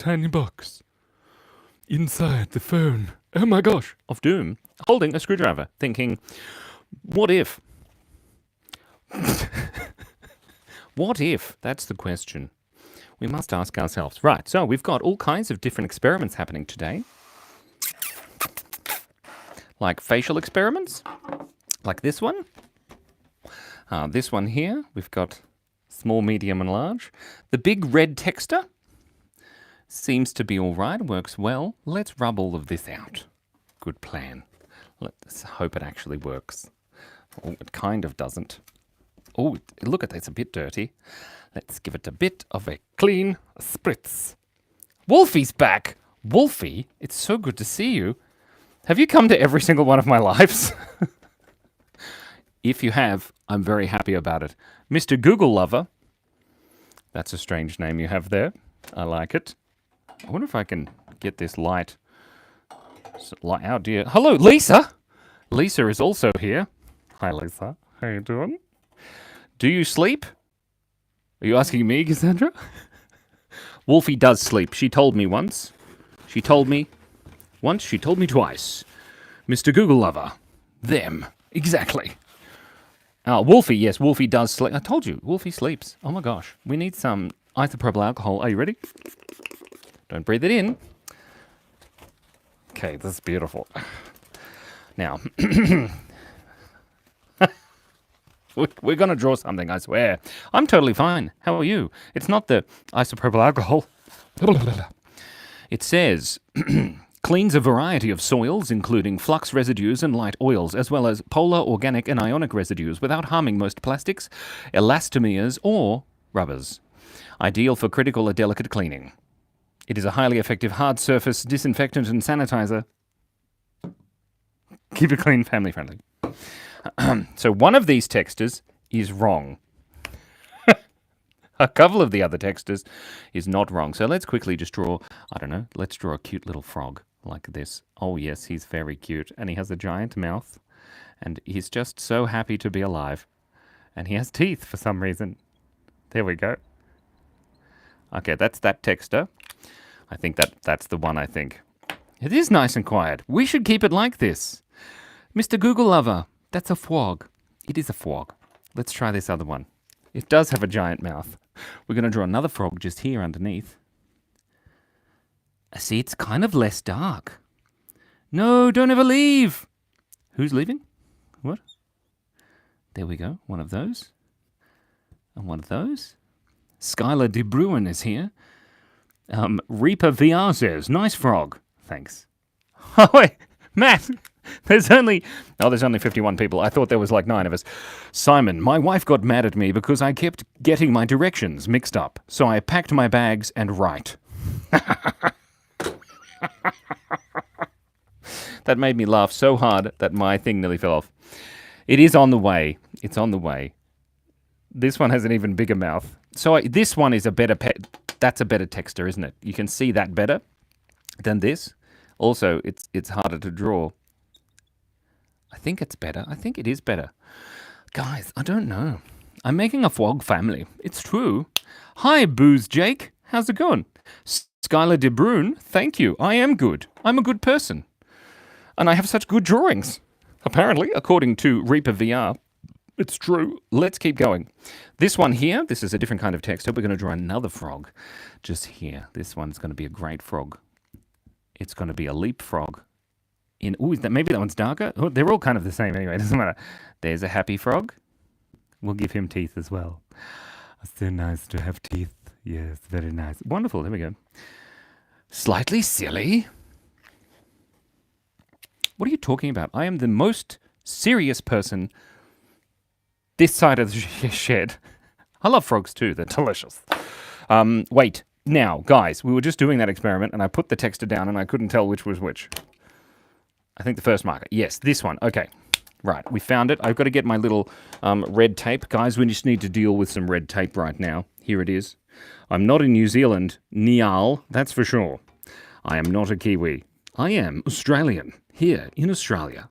tiny box inside the phone. Oh my gosh. Of doom, holding a screwdriver, thinking, what if? What if? That's the question we must ask ourselves. Right, so we've got all kinds of different experiments happening today. Like facial experiments, like this one. This one here, we've got small, medium, and large. The big red texter seems to be all right, works well. Let's rub all of this out. Good plan. Let's hope it actually works. Oh, it kind of doesn't. Oh, look at that, it's a bit dirty. Let's give it a bit of a clean spritz. Wolfie's back! Wolfie, it's so good to see you. Have you come to every single one of my lives? If you have, I'm very happy about it. Mr. Google Lover. That's a strange name you have there. I like it. I wonder if I can get this light out, dear. Hello, Lisa! Lisa is also here. Hi, Lisa. How you doing? Do you sleep? Are you asking me, Cassandra? Wolfie does sleep. She told me once. She told me once. She told me twice. Mr. Google Lover. Them. Exactly. Wolfie, yes, Wolfie does sleep. I told you, Wolfie sleeps. Oh my gosh. We need some isopropyl alcohol. Are you ready? Don't breathe it in. Okay, this is beautiful. Now, we're going to draw something, I swear. I'm totally fine. How are you? It's not the isopropyl alcohol. It says, cleans a variety of soils, including flux residues and light oils, as well as polar, organic, and ionic residues, without harming most plastics, elastomers, or rubbers. Ideal for critical or delicate cleaning. It is a highly effective hard surface disinfectant and sanitizer. Keep it clean, family friendly. So one of these texters is wrong. A couple of the other texters is not wrong. So let's quickly just draw, I don't know, let's draw a cute little frog like this. Oh yes, he's very cute. And he has a giant mouth. And he's just so happy to be alive. And he has teeth for some reason. There we go. Okay, that's that texter. I think that's the one, I think. It is nice and quiet. We should keep it like this. Mr. Google Lover, that's a frog. It is a frog. Let's try this other one. It does have a giant mouth. We're going to draw another frog just here underneath. See, it's kind of less dark. No, don't ever leave. Who's leaving? What? There we go. One of those. And one of those. Skylar De Bruin is here. Reaper VR says, nice frog. Thanks. Oh, wait, Matt. There's only 51 people. I thought there was like 9 of us. Simon, my wife got mad at me because I kept getting my directions mixed up. So I packed my bags and write. That made me laugh so hard that my thing nearly fell off. It is on the way. It's on the way. This one has an even bigger mouth. So this one is a better that's a better texture, isn't it? You can see that better than this. Also, it's harder to draw. I think it's better. I think it is better. Guys, I don't know. I'm making a frog family. It's true. Hi, Booze Jake. How's it going? Skylar De Bruin, thank you. I am good. I'm a good person. And I have such good drawings. Apparently, according to Reaper VR. It's true. Let's keep going. This one here, this is a different kind of texture. We're going to draw another frog just here. This one's going to be a great frog. It's going to be a leapfrog. Maybe that one's darker. Oh, they're all kind of the same anyway. It doesn't matter. There's a happy frog. We'll give him teeth as well. So nice to have teeth. Yes, very nice. Wonderful. There we go. Slightly silly. What are you talking about? I am the most serious person this side of the shed. I love frogs too. They're delicious. Wait. Now, guys, we were just doing that experiment and I put the texture down and I couldn't tell which was which. I think the first marker. Yes, this one. Okay. Right. We found it. I've got to get my little red tape. Guys, we just need to deal with some red tape right now. Here it is. I'm not in New Zealand. Nial, that's for sure. I am not a Kiwi. I am Australian. Here in Australia.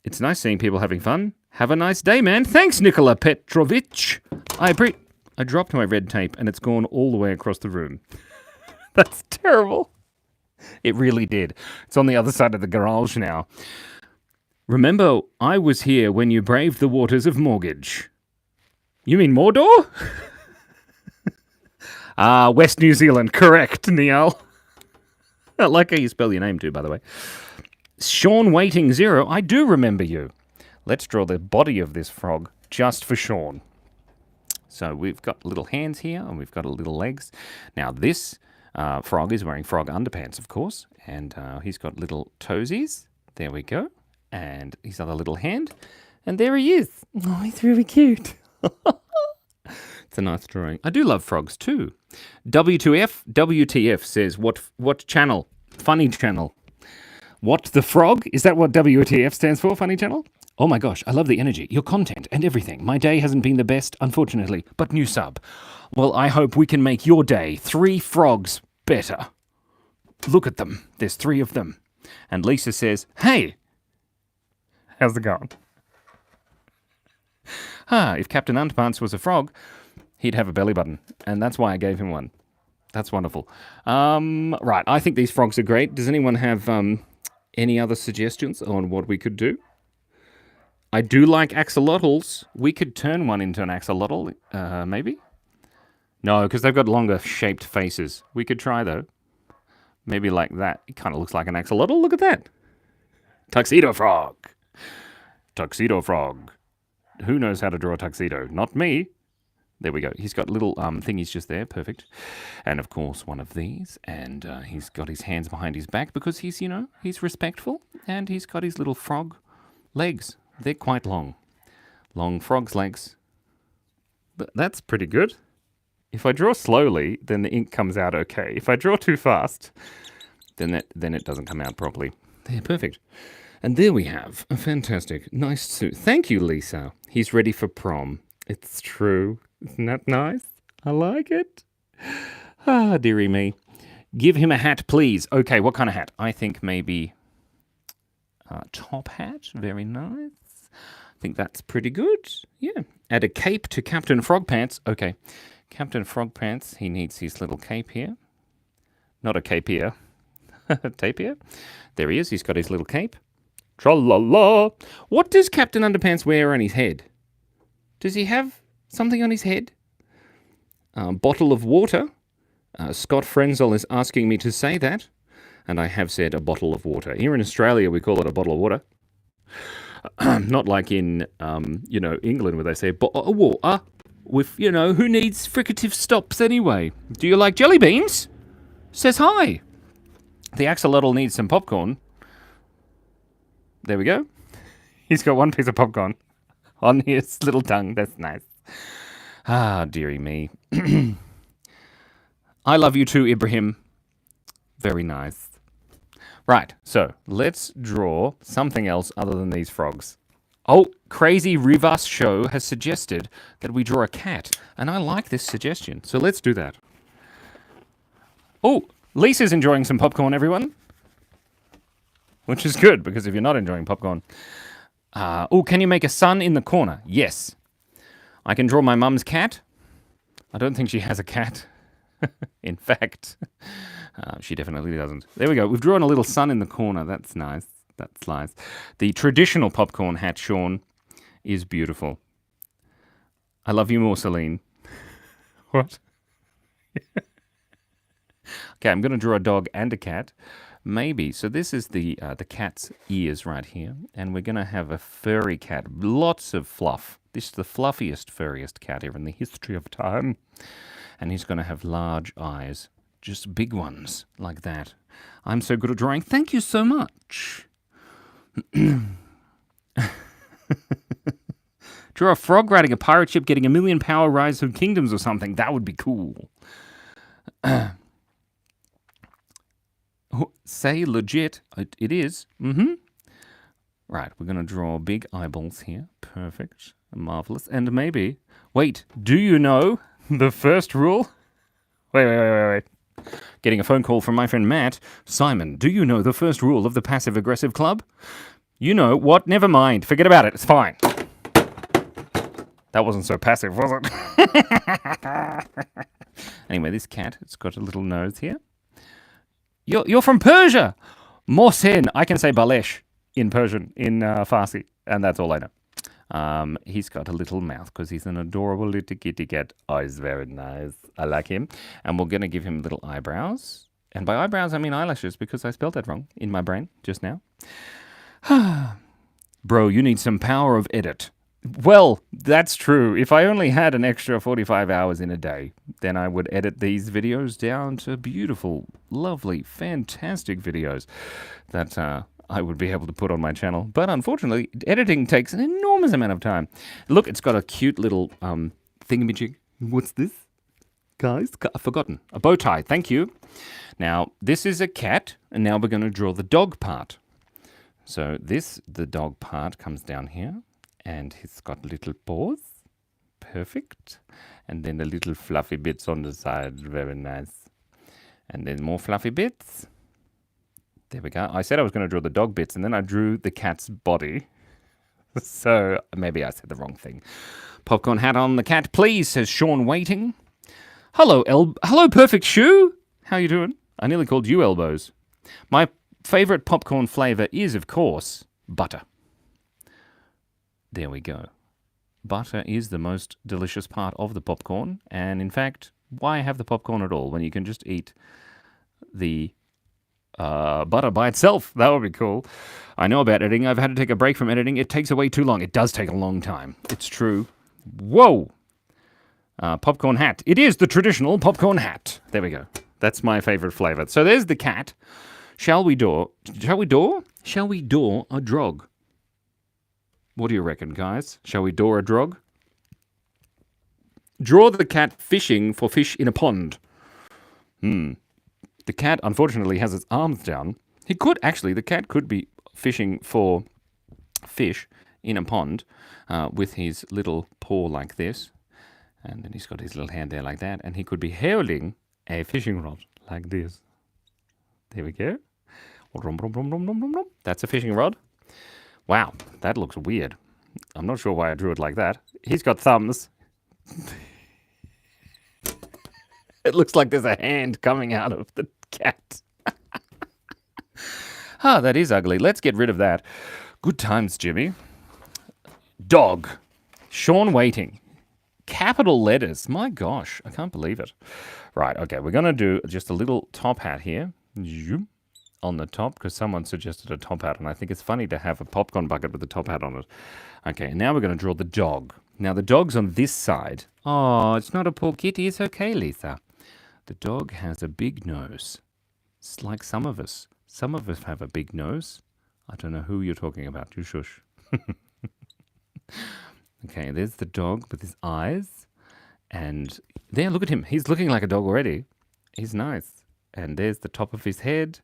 It's nice seeing people having fun. Have a nice day, man. Thanks, Nikola Petrovich. I dropped my red tape and it's gone all the way across the room. That's terrible. It really did. It's on the other side of the garage now. Remember, I was here when you braved the waters of Mortgage. You mean Mordor? West New Zealand. Correct, Neil. I like how you spell your name too, by the way. Sean Waiting Zero. I do remember you. Let's draw the body of this frog just for Sean. So we've got little hands here and we've got little legs. Now this frog is wearing frog underpants, of course. And he's got little toesies. There we go. And his other little hand. And there he is. Oh, he's really cute. It's a nice drawing. I do love frogs too. W2F, WTF says, what channel? Funny channel. What the frog? Is that what WTF stands for, funny channel? Oh my gosh, I love the energy, your content and everything. My day hasn't been the best, unfortunately, but new sub. Well, I hope we can make your day 3 frogs better. Look at them. There's 3 of them. And Lisa says, hey, how's it going? If Captain Underpants was a frog, he'd have a belly button, and that's why I gave him one. That's wonderful. Right, I think these frogs are great. Does anyone have any other suggestions on what we could do? I do like axolotls. We could turn one into an axolotl, maybe? No, because they've got longer shaped faces. We could try, though. Maybe like that. It kind of looks like an axolotl. Look at that. Tuxedo frog. Tuxedo frog. Who knows how to draw a tuxedo? Not me. There we go. He's got little thingies just there. Perfect. And, of course, one of these. And he's got his hands behind his back because he's, he's respectful. And he's got his little frog legs. They're quite long. Long frog's legs. But that's pretty good. If I draw slowly, then the ink comes out okay. If I draw too fast, then it doesn't come out properly. They're perfect. And there we have a fantastic, nice suit. Thank you, Lisa. He's ready for prom. It's true. Isn't that nice? I like it. Dearie me. Give him a hat, please. Okay, what kind of hat? I think maybe top hat. Very nice. I think that's pretty good. Yeah. Add a cape to Captain Frog Pants. Okay. Captain Frog Pants, he needs his little cape here. Not a cape here. Tape here. There he is. He's got his little cape. Tra-la-la. What does Captain Underpants wear on his head? Does he have something on his head? Bottle of water. Scott Frenzel is asking me to say that. And I have said a bottle of water. Here in Australia, we call it a bottle of water. Not like in, England where they say bottle of water with, who needs fricative stops anyway? Do you like jelly beans? Says hi. The axolotl needs some popcorn. There we go. He's got one piece of popcorn on his little tongue. That's nice. Dearie me. I love you too, Ibrahim. Very nice. Right, so let's draw something else other than these frogs. Oh, Crazy Rivas Show has suggested that we draw a cat, and I like this suggestion, so let's do that. Oh, Lisa's enjoying some popcorn, everyone. Which is good, because if you're not enjoying popcorn... can you make a sun in the corner? Yes. I can draw my mum's cat. I don't think she has a cat. In fact, she definitely doesn't. There we go. We've drawn a little sun in the corner. That's nice. That's nice. The traditional popcorn hat, Sean, is beautiful. I love you more, Celine. What? Okay, I'm going to draw a dog and a cat. Maybe. So this is the cat's ears right here. And we're going to have a furry cat. Lots of fluff. This is the fluffiest, furriest cat ever in the history of time. And he's going to have large eyes. Just big ones, like that. I'm so good at drawing. Thank you so much. Draw a frog riding a pirate ship getting 1,000,000 power rise through kingdoms or something. That would be cool. Say legit. It is. Mm-hmm. Right, we're going to draw big eyeballs here. Perfect. Marvelous. And maybe... Wait, do you know the first rule? Wait. Getting a phone call from my friend Matt. Simon, do you know the first rule of the passive-aggressive club? You know what? Never mind. Forget about it. It's fine. That wasn't so passive, was it? Anyway, this cat, it's got a little nose here. You're from Persia. Mohsen. I can say Balesh in Persian, in Farsi, and that's all I know. He's got a little mouth because he's an adorable little kitty cat. Oh, he's very nice. I like him. And we're going to give him little eyebrows. And by eyebrows, I mean eyelashes because I spelled that wrong in my brain just now. Bro, you need some power of edit. Well, that's true. If I only had an extra 45 hours in a day, then I would edit these videos down to beautiful, lovely, fantastic videos that I would be able to put on my channel. But unfortunately, editing takes an enormous amount of time. Look, it's got a cute little thingamajig. What's this? Guys, I've forgotten. A bow tie, thank you. Now, this is a cat, and now we're going to draw the dog part. So the dog part comes down here. And he's got little paws. Perfect. And then the little fluffy bits on the side. Very nice. And then more fluffy bits. There we go. I said I was going to draw the dog bits, and then I drew the cat's body. So maybe I said the wrong thing. Popcorn hat on the cat, please, says Sean Waiting. Hello, Perfect Shoe. How you doing? I nearly called you Elbows. My favorite popcorn flavor is, of course, butter. There we go. Butter is the most delicious part of the popcorn. And in fact, why have the popcorn at all when you can just eat the butter by itself? That would be cool. I know about editing. I've had to take a break from editing. It takes way too long. It does take a long time. It's true. Whoa! Popcorn hat. It is the traditional popcorn hat. There we go. That's my favorite flavor. So there's the cat. Shall we door a drog? What do you reckon, guys? Shall we draw a drog? Draw the cat fishing for fish in a pond. The cat, unfortunately, has its arms down. The cat could be fishing for fish in a pond with his little paw like this. And then he's got his little hand there like that. And he could be holding a fishing rod like this. There we go. That's a fishing rod. Wow, that looks weird. I'm not sure why I drew it like that. He's got thumbs. It looks like there's a hand coming out of the cat. That is ugly. Let's get rid of that. Good times, Jimmy. Dog. Sean Waiting. Capital letters. My gosh, I can't believe it. Right, okay, we're going to do just a little top hat here. On the top, because someone suggested a top hat, and I think it's funny to have a popcorn bucket with a top hat on it. Okay, now we're going to draw the dog. Now, the dog's on this side. Oh, it's not a poor kitty. It's okay, Lisa. The dog has a big nose. It's like some of us. Some of us have a big nose. I don't know who you're talking about. You shush. Okay, there's the dog with his eyes. And there, look at him. He's looking like a dog already. He's nice. And there's the top of his head.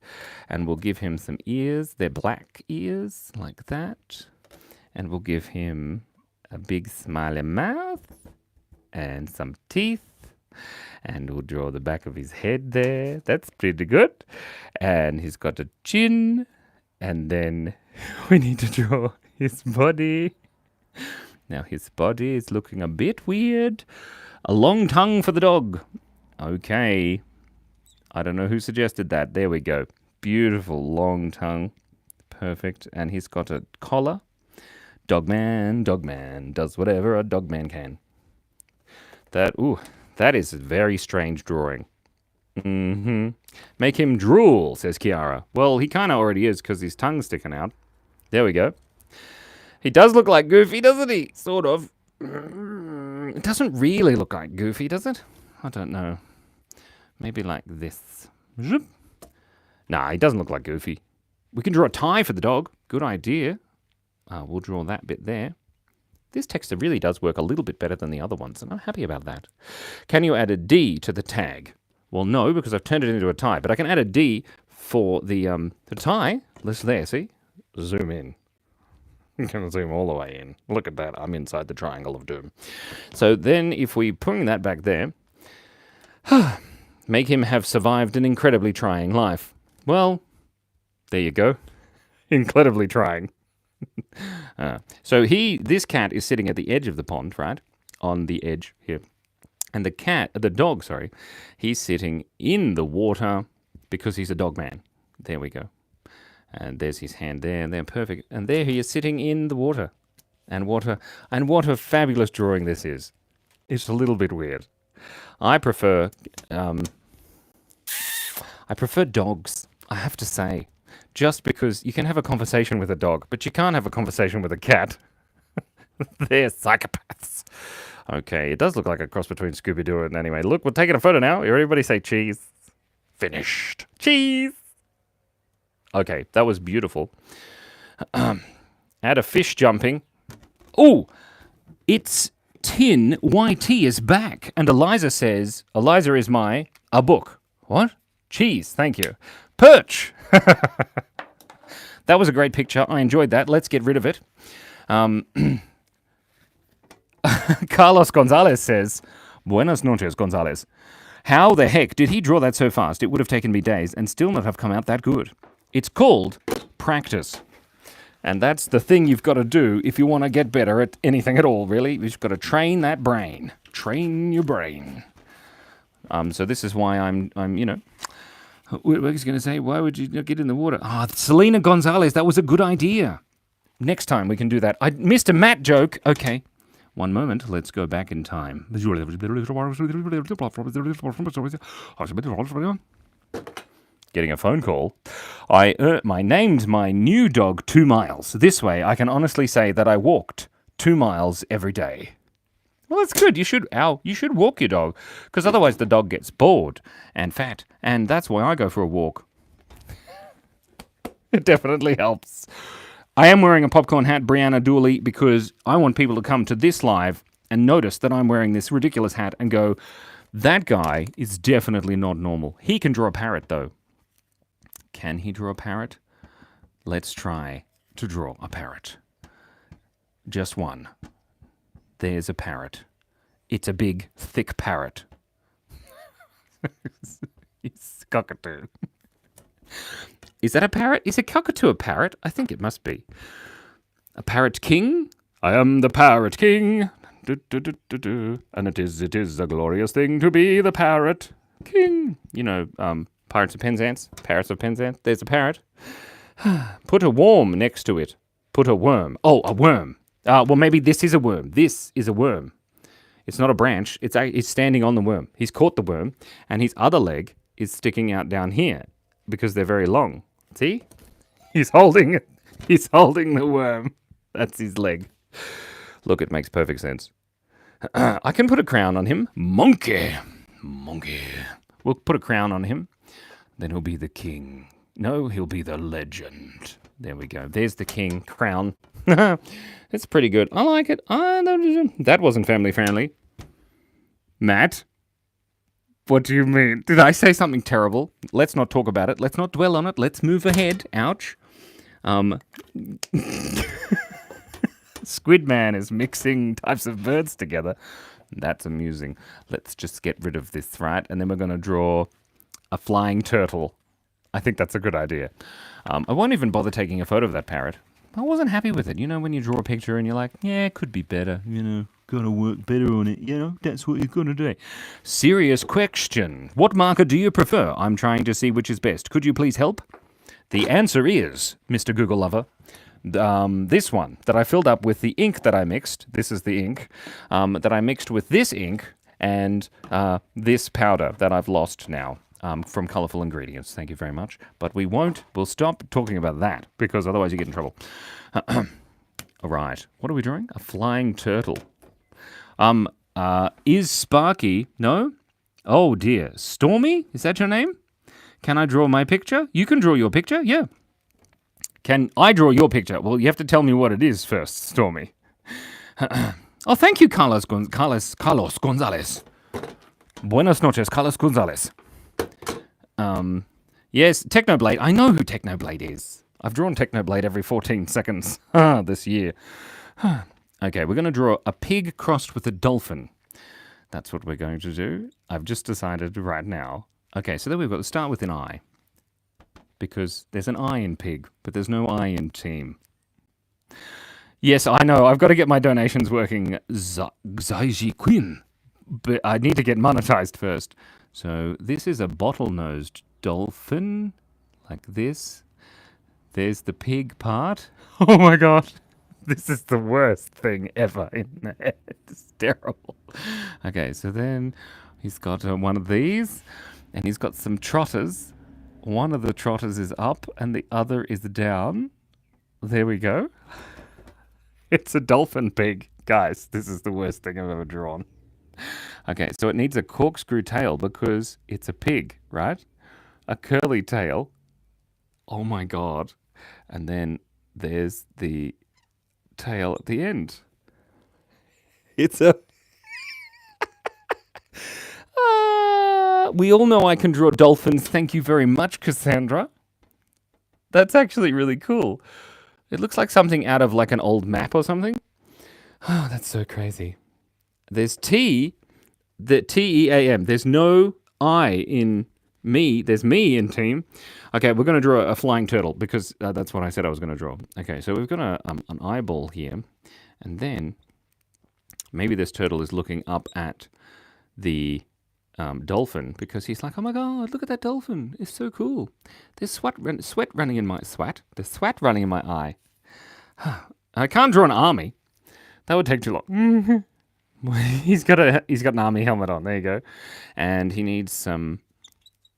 And we'll give him some ears. They're black ears, like that. And we'll give him a big smiley mouth. And some teeth. And we'll draw the back of his head there. That's pretty good. And he's got a chin. And then we need to draw his body. Now his body is looking a bit weird. A long tongue for the dog. Okay. I don't know who suggested that. There we go. Beautiful long tongue. Perfect. And he's got a collar. Dogman does whatever a dogman can. That is a very strange drawing. Make him drool, says Kiara. Well, he kind of already is because his tongue's sticking out. There we go. He does look like Goofy, doesn't he? Sort of. It doesn't really look like Goofy, does it? I don't know. Maybe like this. Nah, he doesn't look like Goofy. We can draw a tie for the dog. Good idea. We'll draw that bit there. This texture really does work a little bit better than the other ones, and I'm happy about that. Can you add a D to the tag? Well, no, because I've turned it into a tie, but I can add a D for the tie. Let's there, see? Zoom in. I'm going to zoom all the way in. Look at that. I'm inside the triangle of doom. So then if we bring that back there, make him have survived an incredibly trying life. Well, there you go. Incredibly trying. So this cat is sitting at the edge of the pond, right? On the edge here. And the dog, he's sitting in the water because he's a dog man. There we go. And there's his hand there, and they're perfect. And there he is sitting in the water. And what a fabulous drawing this is. It's a little bit weird. I prefer dogs, I have to say. Just because you can have a conversation with a dog, but you can't have a conversation with a cat. They're psychopaths. Okay, it does look like a cross between Scooby-Doo and anyway. Look, we're taking a photo now. Everybody say cheese. Finished. Cheese. Okay, that was beautiful. Add a fish jumping. Oh, it's Tin YT is back. And Eliza says, Eliza is a book. What? Cheese, thank you. Perch. That was a great picture. I enjoyed that. Let's get rid of it. Carlos Gonzalez says, Buenas noches, Gonzalez. How the heck did he draw that so fast? It would have taken me days and still not have come out that good. It's called practice. And that's the thing you've got to do if you want to get better at anything at all, really. You've got to train that brain. Train your brain. So this is why I'm what was going to say? Why would you not get in the water? Selena Gonzalez, that was a good idea. Next time we can do that. I missed a Matt joke. Okay. One moment. Let's go back in time. Getting a phone call. I named my new dog 2 miles. This way, I can honestly say that I walked 2 miles every day. Well, that's good. You should walk your dog, because otherwise the dog gets bored and fat, and that's why I go for a walk. It definitely helps. I am wearing a popcorn hat, Brianna Dooley, because I want people to come to this live and notice that I'm wearing this ridiculous hat and go, that guy is definitely not normal. He can draw a parrot, though. Can he draw a parrot? Let's try to draw a parrot. Just one. There's a parrot. It's a big, thick parrot. It's cockatoo. Is that a parrot? Is a cockatoo a parrot? I think it must be. A parrot king? I am the parrot king. Do, do, do, do, do. And it is a glorious thing to be the parrot king. You know, Pirates of Penzance. Parrots of Penzance. There's a parrot. Put a worm next to it. Put a worm. Oh, a worm. Well, maybe this is a worm. This is a worm. It's not a branch. It's standing on the worm. He's caught the worm, and his other leg is sticking out down here because they're very long. See? He's holding the worm. That's his leg. Look, it makes perfect sense. I can put a crown on him. Monkey. We'll put a crown on him. Then he'll be the king. No, he'll be the legend. There we go. There's the king crown. It's pretty good. I like it. That wasn't family friendly. Matt? What do you mean? Did I say something terrible? Let's not talk about it. Let's not dwell on it. Let's move ahead. Ouch. Squid Man is mixing types of birds together. That's amusing. Let's just get rid of this, right? And then we're going to draw a flying turtle. I think that's a good idea. I won't even bother taking a photo of that parrot. I wasn't happy with it. You know, when you draw a picture and you're like, yeah, it could be better. You know, gotta work better on it. You know, that's what you're gonna do. Serious question. What marker do you prefer? I'm trying to see which is best. Could you please help? The answer is, Mr. Google Lover, this one that I filled up with the ink that I mixed. This is the ink that I mixed with this ink and this powder that I've lost now. From Colourful Ingredients. Thank you very much. But we'll stop talking about that, because otherwise you get in trouble. All right. What are we drawing? A flying turtle. Is Sparky... No? Oh, dear. Stormy? Is that your name? Can I draw my picture? You can draw your picture? Yeah. Can I draw your picture? Well, you have to tell me what it is first, Stormy. Oh, thank you, Carlos Gonzalez. Buenas noches, Carlos Gonzalez. Yes, Technoblade. I know who Technoblade is. I've drawn Technoblade every 14 seconds this year. Okay, we're going to draw a pig crossed with a dolphin. That's what we're going to do. I've just decided right now. Okay, so then we've got to start with an I. Because there's an I in pig, but there's no I in team. Yes, I know. I've got to get my donations working. Zaiji Queen. But I need to get monetized first. So this is a bottle-nosed dolphin, like this. There's the pig part. Oh my god. This is the worst thing ever in there. It's terrible. Okay, so then he's got one of these, and he's got some trotters. One of the trotters is up, and the other is down. There we go. It's a dolphin pig. Guys, this is the worst thing I've ever drawn. Okay, so it needs a corkscrew tail because it's a pig, right? A curly tail. Oh my god. And then there's the tail at the end. It's a... we all know I can draw dolphins. Thank you very much, Cassandra. That's actually really cool. It looks like something out of like an old map or something. Oh, that's so crazy. There's T, the T-E-A-M. There's no I in me. There's me in team. Okay, we're going to draw a flying turtle because that's what I said I was going to draw. Okay, so we've got an eyeball here. And then maybe this turtle is looking up at the dolphin because he's like, oh my god, look at that dolphin. It's so cool. There's sweat running in my... There's sweat running in my eye. I can't draw an army. That would take too long. He's got an army helmet on. There you go. And he needs some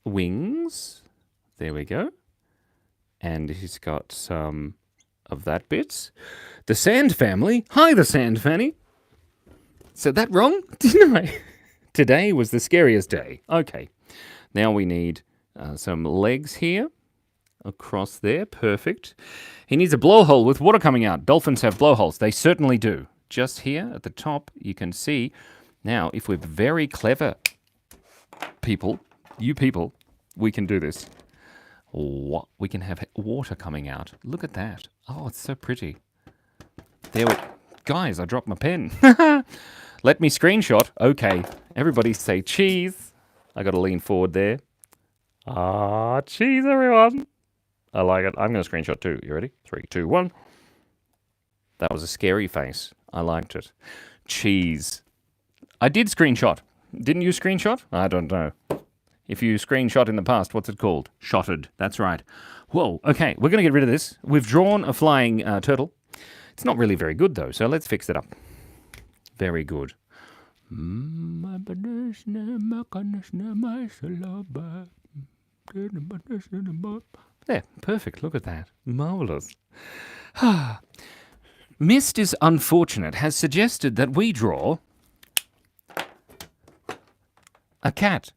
wings. There we go. And he's got some of that bit. The Sand Family. Hi, the Sand Fanny. Said that wrong? Didn't I? Today was the scariest day. Okay. Now we need some legs here. Across there. Perfect. He needs a blowhole with water coming out. Dolphins have blowholes. They certainly do. Just here at the top, you can see. Now, if we're very clever people, we can do this. What? We can have water coming out. Look at that. Oh, it's so pretty. Guys, I dropped my pen. Let me screenshot. Okay. Everybody say cheese. I got to lean forward there. Ah, cheese, everyone. I like it. I'm going to screenshot too. You ready? 3, 2, 1. That was a scary face. I liked it. Cheese. I did screenshot. Didn't you screenshot? I don't know. If you screenshot in the past, what's it called? Shotted. That's right. Whoa. Okay, we're going to get rid of this. We've drawn a flying turtle. It's not really very good, though, so let's fix it up. Very good. There. Perfect. Look at that. Marvelous. Mist is Unfortunate has suggested that we draw a cat.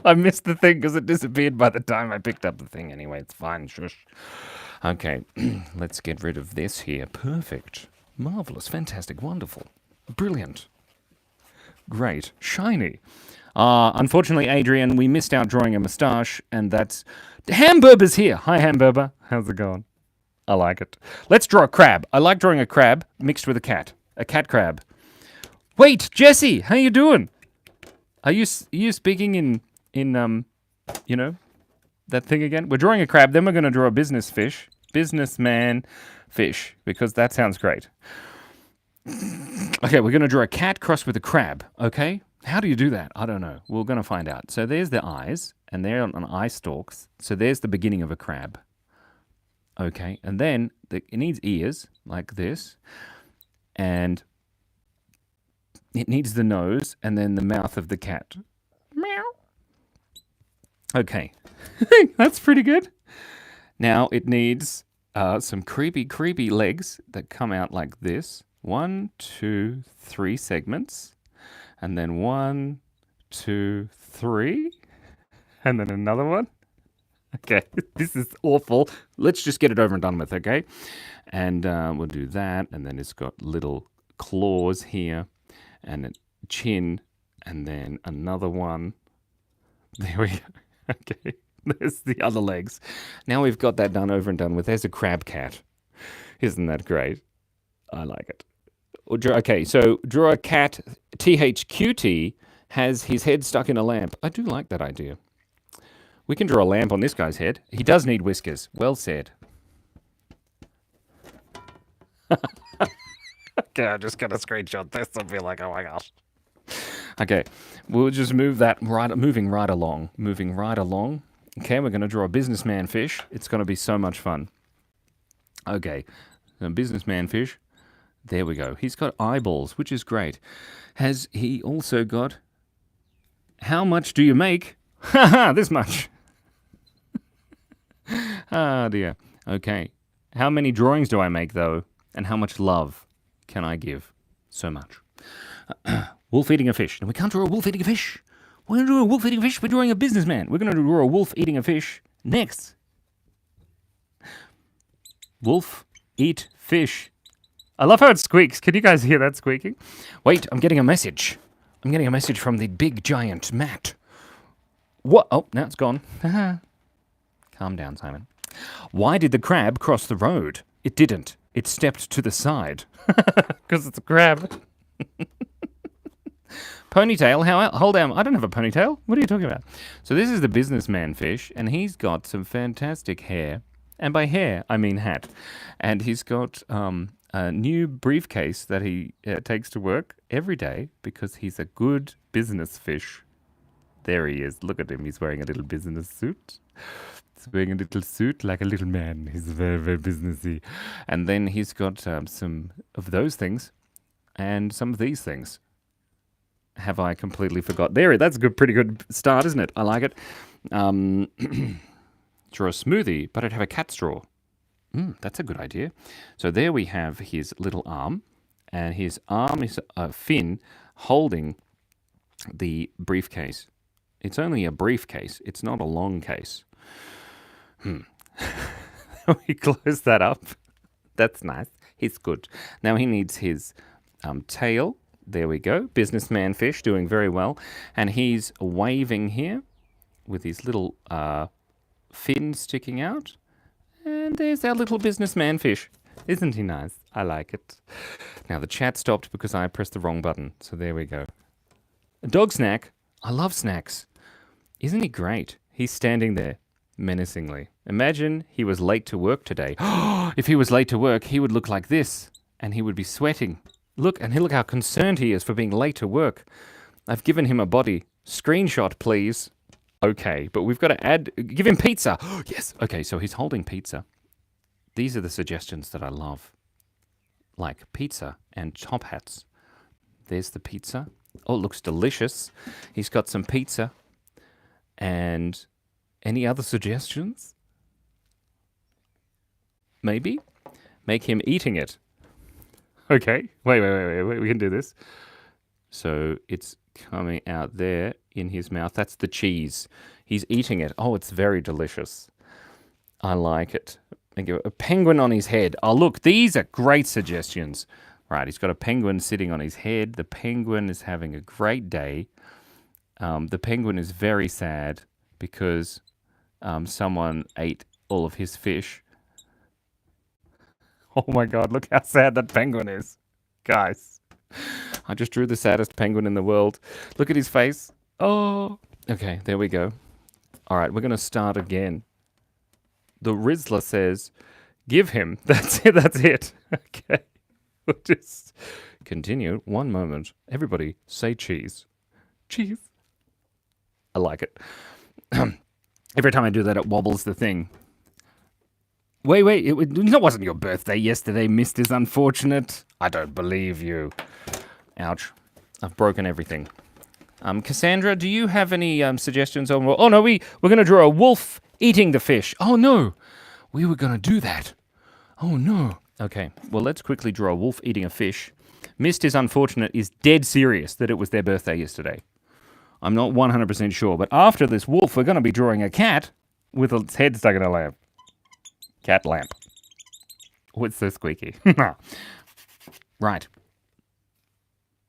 I missed the thing because it disappeared by the time I picked up the thing. Anyway, it's fine. Shush. Okay, let's get rid of this here. Perfect. Marvelous. Fantastic. Wonderful. Brilliant. Great. Shiny. Unfortunately, Adrian, we missed out drawing a moustache, and that's... Hamburber's here. Hi, Hamburber. How's it going? I like it. Let's draw a crab. I like drawing a crab mixed with a cat. A cat crab. Wait, Jesse, how you doing? Are you speaking in you know, that thing again? We're drawing a crab, then we're going to draw a businessman fish, because that sounds great. Okay, we're going to draw a cat crossed with a crab, okay? How do you do that? I don't know. We're going to find out. So there's the eyes, and they're on eye stalks. So there's the beginning of a crab. Okay, and then it needs ears, like this, and it needs the nose, and then the mouth of the cat. Meow. Okay, that's pretty good. Now it needs some creepy legs that come out like this. 1, 2, 3 segments, and then 1, 2, 3, and then another one. Okay, this is awful. Let's just get it over and done with, okay? And we'll do that, and then it's got little claws here, and a chin, and then another one. There we go. Okay, there's the other legs. Now we've got that done over and done with. There's a crab cat. Isn't that great? I like it. Okay, so draw a cat. THQT has his head stuck in a lamp. I do like that idea. We can draw a lamp on this guy's head. He does need whiskers. Well said. Okay, I'm just going to screenshot this and be like, oh my gosh. Okay, we'll just move that right, moving right along. Okay, we're going to draw a businessman fish. It's going to be so much fun. Okay, a businessman fish. There we go. He's got eyeballs, which is great. Has he also got... How much do you make? Ha, this much. Ah, dear. Okay. How many drawings do I make, though? And how much love can I give? So much. Wolf eating a fish. No, we can't draw a wolf eating a fish. We're going to draw a wolf eating a fish. We're drawing a businessman. We're going to draw a wolf eating a fish next. Wolf eat fish. I love how it squeaks. Can you guys hear that squeaking? Wait, I'm getting a message. I'm getting a message from the big giant Matt. What? Oh, now it's gone. Calm down, Simon. Why did the crab cross the road? It didn't. It stepped to the side. Because it's a crab. Ponytail? Hold on. I don't have a ponytail. What are you talking about? So this is the businessman fish, and he's got some fantastic hair. And by hair, I mean hat. And he's got a new briefcase that he takes to work every day because he's a good business fish. There he is. Look at him. He's wearing a little business suit. He's wearing a little suit like a little man. He's very, very businessy. And then he's got some of those things and some of these things. Have I completely forgot? There, that's a pretty good start, isn't it? I like it. Draw a smoothie, but I'd have a cat straw. That's a good idea. So there we have his little arm, and his arm is a fin holding the briefcase. It's only a briefcase. It's not a long case. We close that up. That's nice. He's good. Now he needs his tail. There we go. Businessman fish doing very well. And he's waving here with his little fin sticking out. And there's our little businessman fish. Isn't he nice? I like it. Now the chat stopped because I pressed the wrong button. So there we go. A dog snack. I love snacks. Isn't he great? He's standing there menacingly. Imagine he was late to work today. If he was late to work, he would look like this. And he would be sweating. Look, and look how concerned he is for being late to work. I've given him a body. Screenshot, please. Okay, but we've got to give him pizza. Yes. Okay, so he's holding pizza. These are the suggestions that I love. Like pizza and top hats. There's the pizza. Oh, it looks delicious. He's got some pizza. And any other suggestions? Maybe? Make him eating it. Okay. Wait. We can do this. So it's coming out there in his mouth. That's the cheese. He's eating it. Oh, it's very delicious. I like it. Thank you. A penguin on his head. Oh, look, these are great suggestions. Right, he's got a penguin sitting on his head. The penguin is having a great day. The penguin is very sad because someone ate all of his fish. Oh my God, look how sad that penguin is. Guys, I just drew the saddest penguin in the world. Look at his face. Oh, okay, there we go. All right, we're going to start again. The Rizzler says, give him. That's it. Okay, we'll just continue. One moment. Everybody say cheese. Cheese. I like it. Every time I do that, it wobbles the thing. Wait, it wasn't your birthday yesterday, Mr. Unfortunate. I don't believe you. Ouch. I've broken everything. Cassandra, do you have any suggestions on... Oh, no, we're going to draw a wolf eating the fish. Oh, no. We were going to do that. Oh, no. Okay, well, let's quickly draw a wolf eating a fish. Mr. Unfortunate is dead serious that it was their birthday yesterday. I'm not 100% sure, but after this wolf, we're going to be drawing a cat with its head stuck in a lamp. Cat lamp. Oh, it's so squeaky. Right.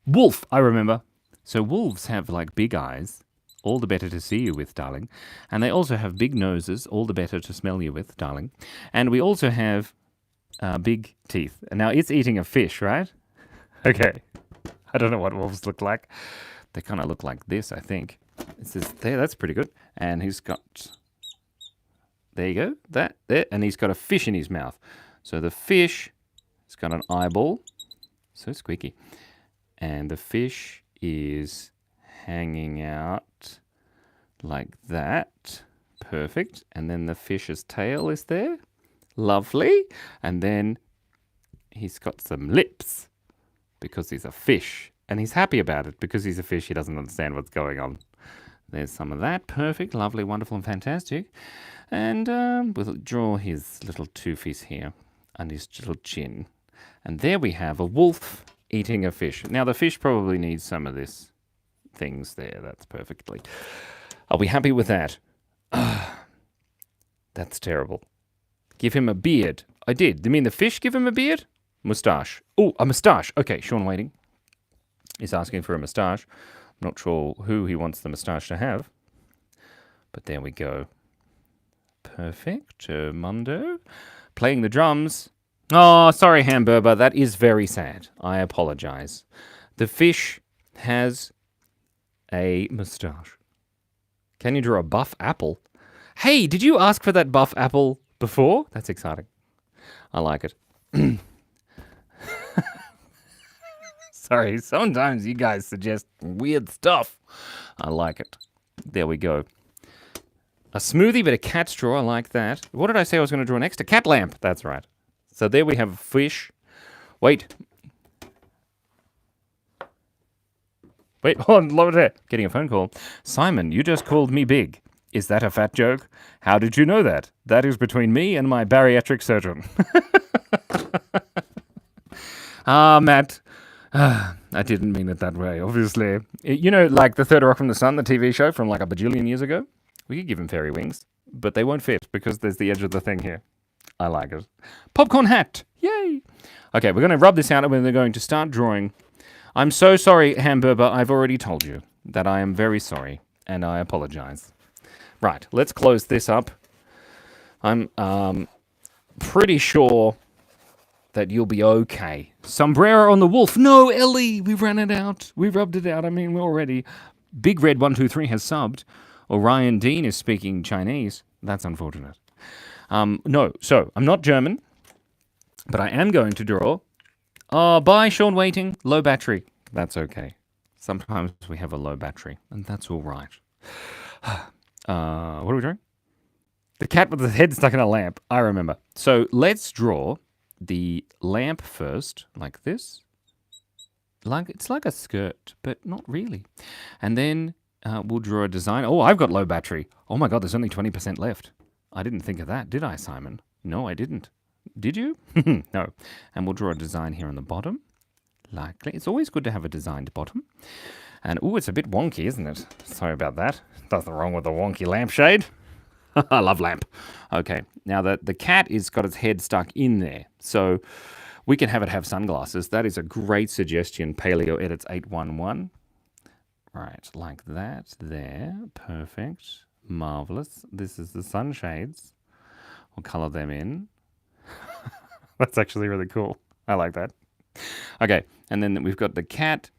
Wolf, I remember. So wolves have like big eyes, all the better to see you with, darling. And they also have big noses, all the better to smell you with, darling. And we also have big teeth. And now it's eating a fish, right? Okay. I don't know what wolves look like. They kind of look like this, I think. It's just there, that's pretty good. And he's got... There you go, there, and he's got a fish in his mouth. So the fish has got an eyeball, so squeaky, and the fish is hanging out like that. Perfect. And then the fish's tail is there. Lovely. And then he's got some lips because he's a fish. And he's happy about it because he's a fish. He doesn't understand what's going on. There's some of that. Perfect. Lovely, wonderful, and fantastic. And we'll draw his little toofies here and his little chin. And there we have a wolf eating a fish. Now, the fish probably needs some of this things there. That's perfectly. Are we happy with that? That's terrible. Give him a beard. I did. You mean the fish give him a beard? Moustache. Oh, a moustache. Okay, Sean Waiting is asking for a moustache. I'm not sure who he wants the moustache to have. But there we go. Perfect. Mundo. Playing the drums. Oh, sorry, Hamburger. That is very sad. I apologize. The fish has a moustache. Can you draw a buff apple? Hey, did you ask for that buff apple before? That's exciting. I like it. Sorry, sometimes you guys suggest weird stuff. I like it. There we go. A smoothie, but a cat straw. I like that. What did I say I was going to draw next? A cat lamp. That's right. So there we have a fish. Wait. Hold on. Lower there. Getting a phone call. Simon, you just called me big. Is that a fat joke? How did you know that? That is between me and my bariatric surgeon. Matt. I didn't mean it that way, obviously. You know, like the Third Rock from the Sun, the TV show from like a bajillion years ago? We could give him fairy wings, but they won't fit because there's the edge of the thing here. I like it. Popcorn hat. Yay. Okay, we're going to rub this out and we're going to start drawing. I'm so sorry, Hamburger. I've already told you that I am very sorry and I apologize. Right, let's close this up. I'm pretty sure that you'll be okay. Sombrero on the wolf. No, Ellie, we ran it out. We rubbed it out. I mean, we're already... Big Red 123 has subbed. Orion Dean is speaking Chinese. That's unfortunate. No, so I'm not German, but I am going to draw. Bye, Sean Waiting. Low battery. That's okay. Sometimes we have a low battery, and that's all right. What are we drawing? The cat with the head stuck in a lamp. I remember. So let's draw the lamp first, like this. It's like a skirt, but not really. And then we'll draw a design. Oh, I've got low battery. Oh my God, there's only 20% left. I didn't think of that, did I, Simon? No, I didn't. Did you? No. And we'll draw a design here on the bottom. Likely. It's always good to have a designed bottom. And, oh, it's a bit wonky, isn't it? Sorry about that. Nothing wrong with a wonky lampshade. I love lamp. Okay, now the cat is got its head stuck in there. So we can have it have sunglasses. That is a great suggestion, Paleo Edits 811. Right, like that there. Perfect. Marvelous. This is the sunshades. We'll color them in. That's actually really cool. I like that. Okay, and then we've got the cat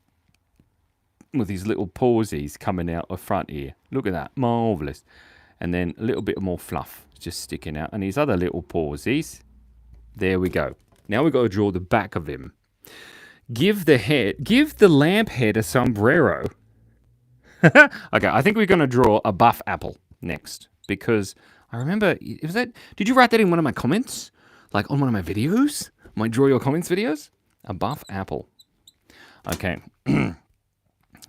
with his little pawsies coming out of front ear. Look at that. Marvelous. And then a little bit more fluff just sticking out. And his other little pawsies. There we go. Now we've got to draw the back of him. Give the lamp head a sombrero. Okay, I think we're going to draw a buff apple next. Because I remember, did you write that in one of my comments? Like on one of my videos? My Draw Your Comments videos? A buff apple. Okay.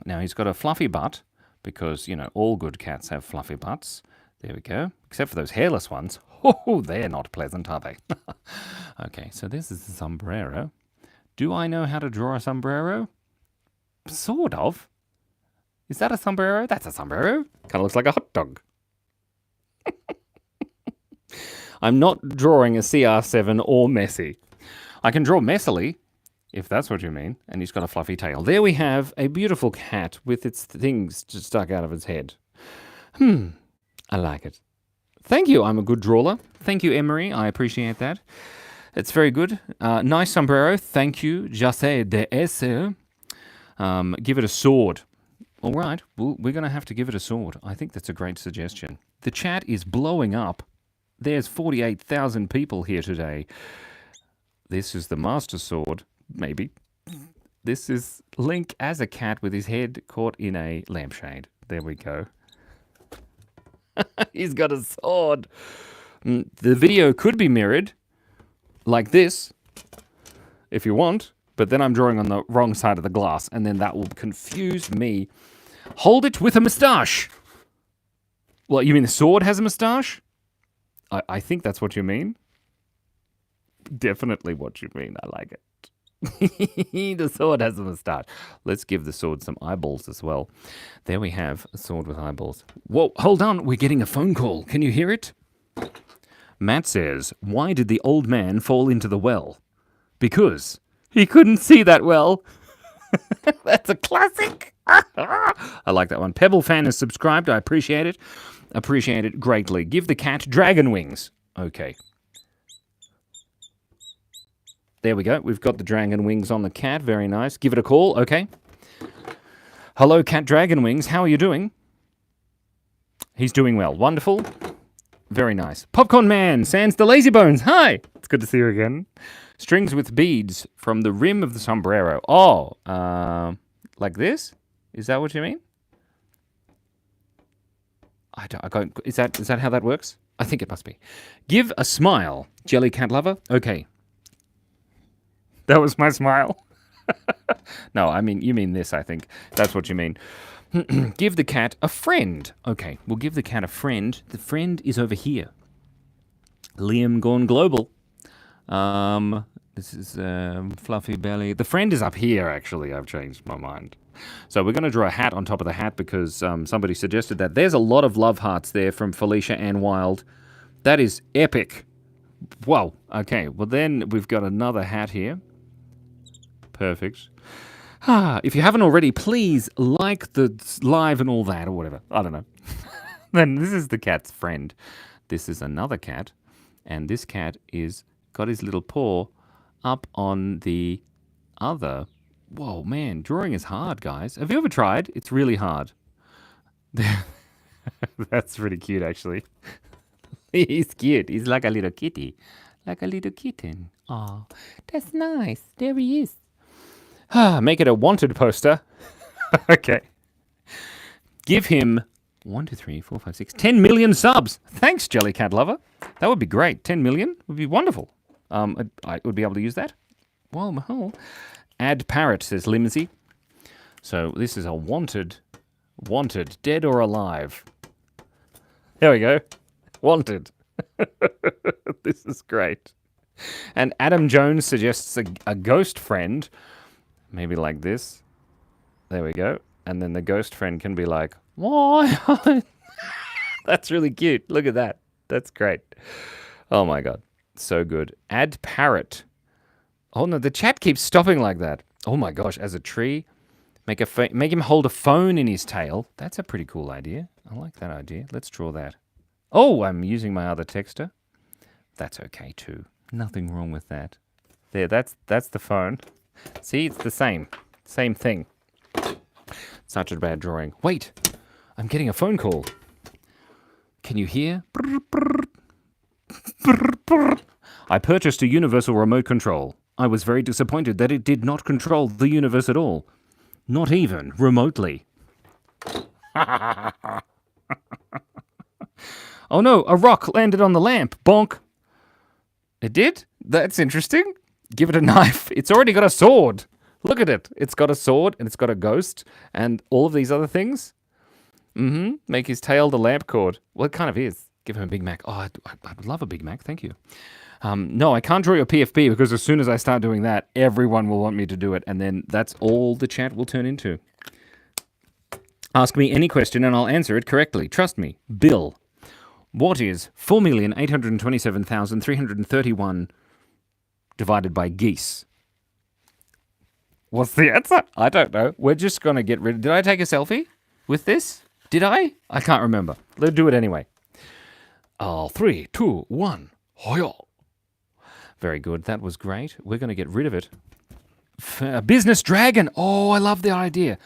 Now he's got a fluffy butt. Because, you know, all good cats have fluffy butts. There we go. Except for those hairless ones. Oh, they're not pleasant, are they? Okay, so this is the sombrero. Do I know how to draw a sombrero? Sort of. Is that a sombrero? That's a sombrero. Kind of looks like a hot dog. I'm not drawing a CR7 or Messi. I can draw messily, if that's what you mean, and he's got a fluffy tail. There we have a beautiful cat with its things just stuck out of its head. I like it. Thank you, I'm a good drawer. Thank you, Emery, I appreciate that. It's very good. Nice sombrero, thank you, Jose de Ese. Give it a sword. All right, well, we're going to have to give it a sword. I think that's a great suggestion. The chat is blowing up. There's 48,000 people here today. This is the Master Sword. Maybe. This is Link as a cat with his head caught in a lampshade. There we go. He's got a sword. The video could be mirrored like this, if you want, but then I'm drawing on the wrong side of the glass, and then that will confuse me. Hold it with a moustache. What, you mean the sword has a moustache? I think that's what you mean. Definitely what you mean. I like it. The sword has a moustache. Let's give the sword some eyeballs as well. There we have a sword with eyeballs. Whoa, hold on. We're getting a phone call. Can you hear it? Matt says, why did the old man fall into the well? Because he couldn't see that well. That's a classic. I like that one. Pebble fan is subscribed. I appreciate it. Appreciate it greatly. Give the cat dragon wings. Okay. There we go. We've got the dragon wings on the cat. Very nice. Give it a call. Okay. Hello, Cat Dragon Wings. How are you doing? He's doing well. Wonderful. Very nice. Popcorn Man. Sans the Lazy Bones. Hi. It's good to see you again. Strings with beads from the rim of the sombrero. Oh, like this? Is that what you mean? I don't. Is that how that works? I think it must be. Give a smile, Jelly Cat Lover. Okay. That was my smile. No, I mean, you mean this, I think. That's what you mean. Give the cat a friend. Okay, we'll give the cat a friend. The friend is over here. Liam Gone Global. This is Fluffy Belly. The friend is up here, actually. I've changed my mind. So we're going to draw a hat on top of the hat because somebody suggested that. There's a lot of love hearts there from Felicia Ann Wild. That is epic. Whoa. Okay, well then we've got another hat here. Perfect. If you haven't already, please like the live and all that or whatever. I don't know. Then this is the cat's friend. This is another cat. And this cat is got his little paw up on the other. Whoa, man, drawing is hard, guys. Have you ever tried? It's really hard. That's pretty cute, actually. He's cute. He's like a little kitty. Like a little kitten. Oh, that's nice. There he is. Make it a wanted poster. Okay. Give him 1, 2, 3, 4, 5, 6, 10 million subs. Thanks, Jelly Cat Lover. That would be great. 10 million would be wonderful. I would be able to use that. Well, add Parrot, says Limsey. So this is a wanted, dead or alive. There we go. Wanted. This is great. And Adam Jones suggests a ghost friend. Maybe like this. There we go. And then the ghost friend can be like, why? That's really cute. Look at that. That's great. Oh my God. So good. Add Parrot. Oh no, the chat keeps stopping like that. Oh my gosh, as a tree. Make him hold a phone in his tail. That's a pretty cool idea. I like that idea. Let's draw that. Oh, I'm using my other texter. That's okay too. Nothing wrong with that. There, that's the phone. See, it's the same thing. Such a bad drawing. Wait, I'm getting a phone call. Can you hear? I purchased a universal remote control. I was very disappointed that it did not control the universe at all. Not even remotely. Oh no, a rock landed on the lamp. Bonk. It did? That's interesting. Give it a knife. It's already got a sword. Look at it. It's got a sword and it's got a ghost and all of these other things. Make his tail the lamp cord. Well, it kind of is. Give him a Big Mac. Oh, I would love a Big Mac. Thank you. No, I can't draw your PFP because as soon as I start doing that, everyone will want me to do it. And then that's all the chat will turn into. Ask me any question and I'll answer it correctly. Trust me. Bill. What is 4,827,331 divided by geese? What's the answer? I don't know. We're just going to get rid of... Did I take a selfie with this? Did I? I can't remember. Let's do it anyway. 3, 2, 1. Hoyo. Very good. That was great. We're going to get rid of it. Business Dragon. Oh, I love the idea.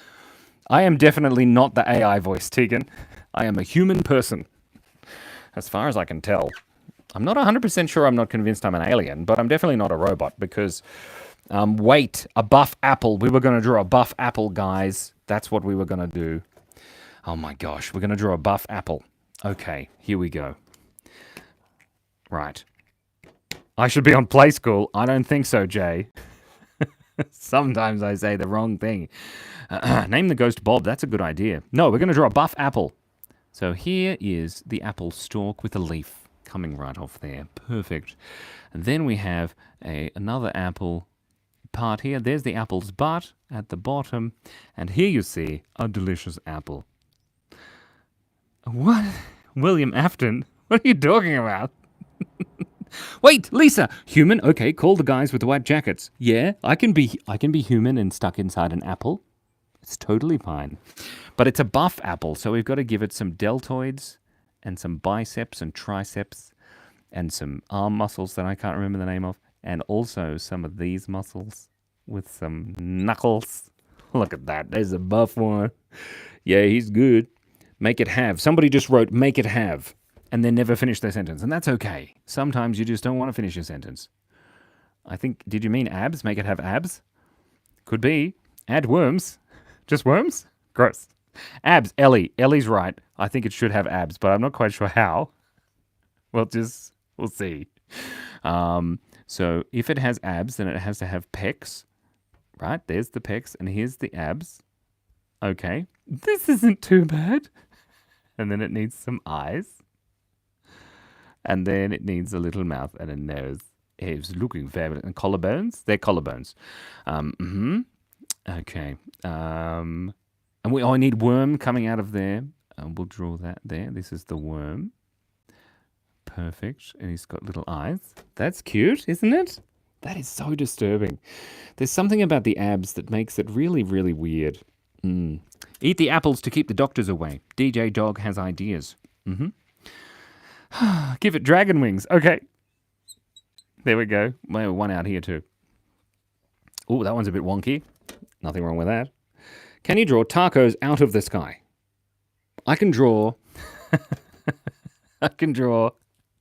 I am definitely not the AI voice, Tegan. I am a human person. As far as I can tell. I'm not 100% sure I'm not convinced I'm an alien, but I'm definitely not a robot because Wait, a buff apple. We were going to draw a buff apple, guys. That's what we were going to do. Oh my gosh, we're going to draw a buff apple. Okay, here we go. Right. I should be on play school. I don't think so, Jay. Sometimes I say the wrong thing. Name the ghost Bob. That's a good idea. No, we're going to draw a buff apple. So here is the apple stalk with a leaf coming right off there. Perfect. And then we have another apple part here. There's the apple's butt at the bottom. And here you see a delicious apple. What? William Afton? What are you talking about? Wait, Lisa! Human? Okay, call the guys with the white jackets. Yeah, I can be human and stuck inside an apple. It's totally fine. But it's a buff apple, so we've got to give it some deltoids and some biceps and triceps and some arm muscles that I can't remember the name of, and also some of these muscles with some knuckles. Look at that. There's a buff one. Yeah, he's good. Make it have. Somebody just wrote, make it have, and then never finished their sentence, and that's okay. Sometimes you just don't want to finish your sentence. I think, did you mean abs? Make it have abs? Could be. Add worms. Just worms? Gross. Abs. Ellie. Ellie's right. I think it should have abs, but I'm not quite sure how. We'll see. So if it has abs, then it has to have pecs. Right? There's the pecs, and here's the abs. Okay. This isn't too bad. And then it needs some eyes. And then it needs a little mouth and a nose. It's looking fabulous. And collarbones? They're collarbones. Okay. And I need worm coming out of there. We'll draw that there. This is the worm. Perfect. And he's got little eyes. That's cute, isn't it? That is so disturbing. There's something about the abs that makes it really, really weird. Eat the apples to keep the doctors away. DJ Dog has ideas. Give it dragon wings. Okay. There we go. Well, one out here too. Oh, that one's a bit wonky. Nothing wrong with that. Can you draw tacos out of the sky? I can draw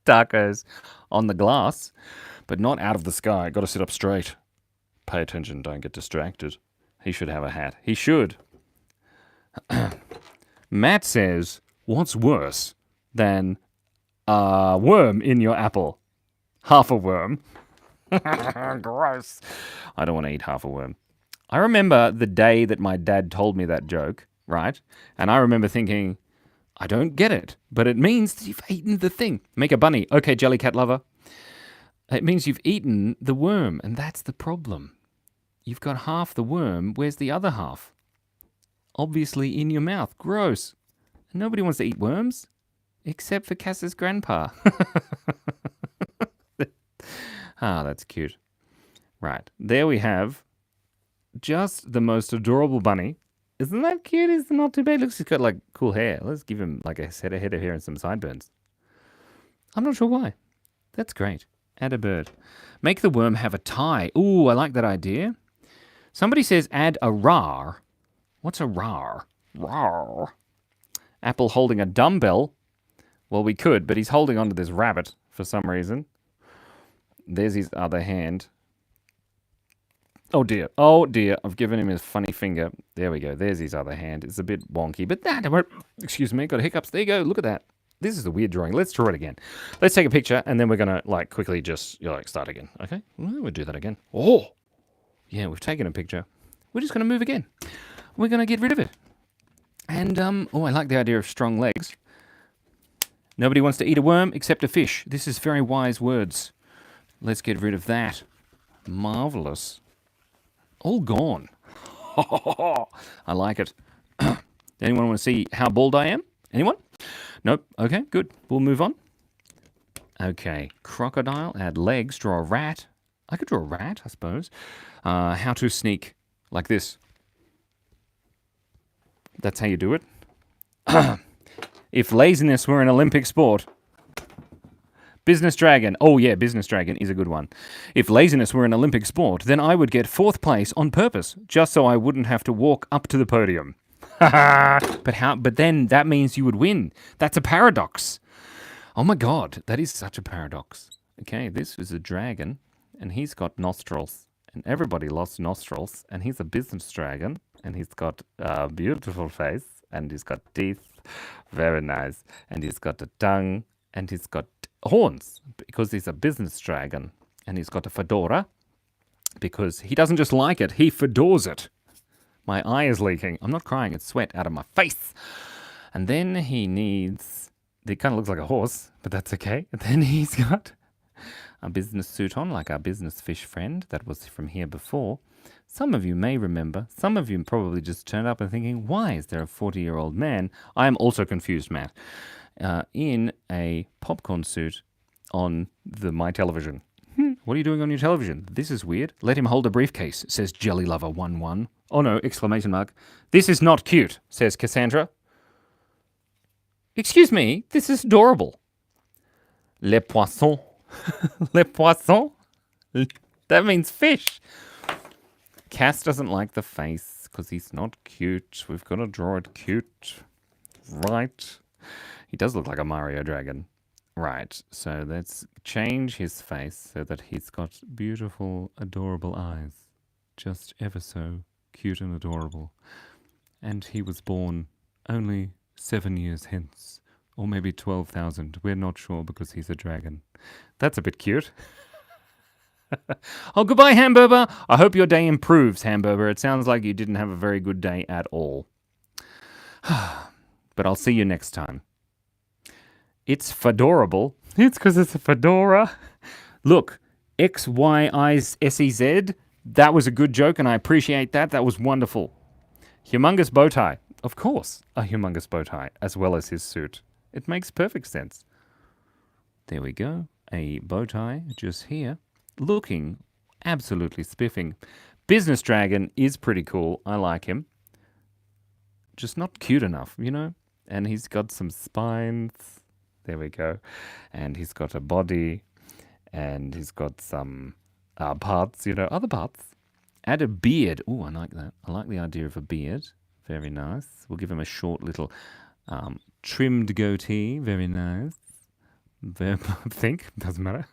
tacos on the glass, but not out of the sky. Got to sit up straight. Pay attention, don't get distracted. He should have a hat. He should. Matt says, what's worse than a worm in your apple? Half a worm. Gross. I don't want to eat half a worm. I remember the day that my dad told me that joke, right? And I remember thinking, I don't get it, but it means that you've eaten the thing. Make a bunny. Okay, Jellycat lover. It means you've eaten the worm, and that's the problem. You've got half the worm. Where's the other half? Obviously in your mouth. Gross. Nobody wants to eat worms, except for Cass's grandpa. That's cute. Right. There we have just the most adorable bunny. Isn't that cute? It's not too bad. Looks like he's got like cool hair. Let's give him like a head of hair and some sideburns. I'm not sure why. That's great. Add a bird. Make the worm have a tie. Ooh, I like that idea. Somebody says add a rar. What's a rar? Rar. Apple holding a dumbbell. Well, we could, but he's holding onto this rabbit for some reason. There's his other hand. Oh dear. Oh dear. I've given him his funny finger. There we go. There's his other hand. It's a bit wonky, but excuse me, got hiccups. There you go. Look at that. This is a weird drawing. Let's draw it again. Let's take a picture, and then we're going to like quickly just start again. Okay? We'll do that again. Oh! Yeah, we've taken a picture. We're just going to move again. We're going to get rid of it. And, I like the idea of strong legs. Nobody wants to eat a worm except a fish. This is very wise words. Let's get rid of that. Marvelous. All gone. I like it. Anyone want to see how bald I am? Anyone? Nope. Okay, good. We'll move on. Okay. Crocodile. Add legs. Draw a rat. I could draw a rat, I suppose. How to sneak. Like this. That's how you do it. If laziness were an Olympic sport. Business Dragon. Oh yeah, Business Dragon is a good one. If laziness were an Olympic sport, then I would get 4th place on purpose, just so I wouldn't have to walk up to the podium. But then that means you would win. That's a paradox. Oh my god, that is such a paradox. Okay, this is a dragon, and he's got nostrils, and everybody lost nostrils, and he's a business dragon, and he's got a beautiful face, and he's got teeth, very nice, and he's got a tongue, and he's got horns, because he's a business dragon, and he's got a fedora, because he doesn't just like it, he fedors it. My eye is leaking. I'm not crying, it's sweat out of my face. And then he needs, it kind of looks like a horse, but that's okay. And then he's got a business suit on, like our business fish friend that was from here before. Some of you may remember, some of you probably just turned up and thinking, why is there a 40-year-old man? I am also confused, Matt, in a popcorn suit on my television. What are you doing on your television? This is weird. Let him hold a briefcase, says Jelly Lover 11. Oh no, exclamation mark. This is not cute, says Cassandra. Excuse me, this is adorable. Les poissons. Les poissons? That means fish. Cass doesn't like the face because he's not cute. We've got to draw it cute. Right. He does look like a Mario dragon. Right, so let's change his face so that he's got beautiful, adorable eyes. Just ever so cute and adorable. And he was born only 7 years hence. Or maybe 12,000. We're not sure because he's a dragon. That's a bit cute. Oh, goodbye, Hamburger. I hope your day improves, Hamburger. It sounds like you didn't have a very good day at all. But I'll see you next time. It's fedorable. It's because it's a fedora. Look, XYISEZ. That was a good joke, and I appreciate that. That was wonderful. Humongous bow tie. Of course, a humongous bow tie, as well as his suit. It makes perfect sense. There we go. A bow tie just here. Looking absolutely spiffing. Business Dragon is pretty cool. I like him. Just not cute enough, you know? And he's got some spines. There we go. And he's got a body. And he's got some parts, you know, other parts. Add a beard. Oh, I like that. I like the idea of a beard. Very nice. We'll give him a short little trimmed goatee. Very nice. I think. Doesn't matter.